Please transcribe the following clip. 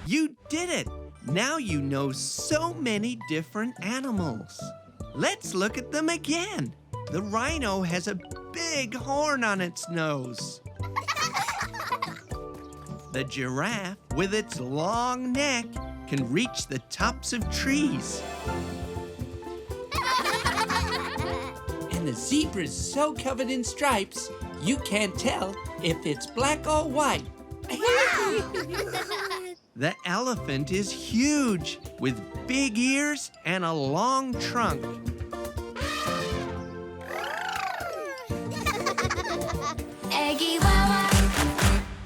You did it! Now you know so many different animals. Let's look at them again. The rhino has a big horn on its nose. The giraffe, with its long neck, can reach the tops of trees. And the zebra's so covered in stripes, you can't tell if it's black or white. The elephant is huge, with big ears and a long trunk.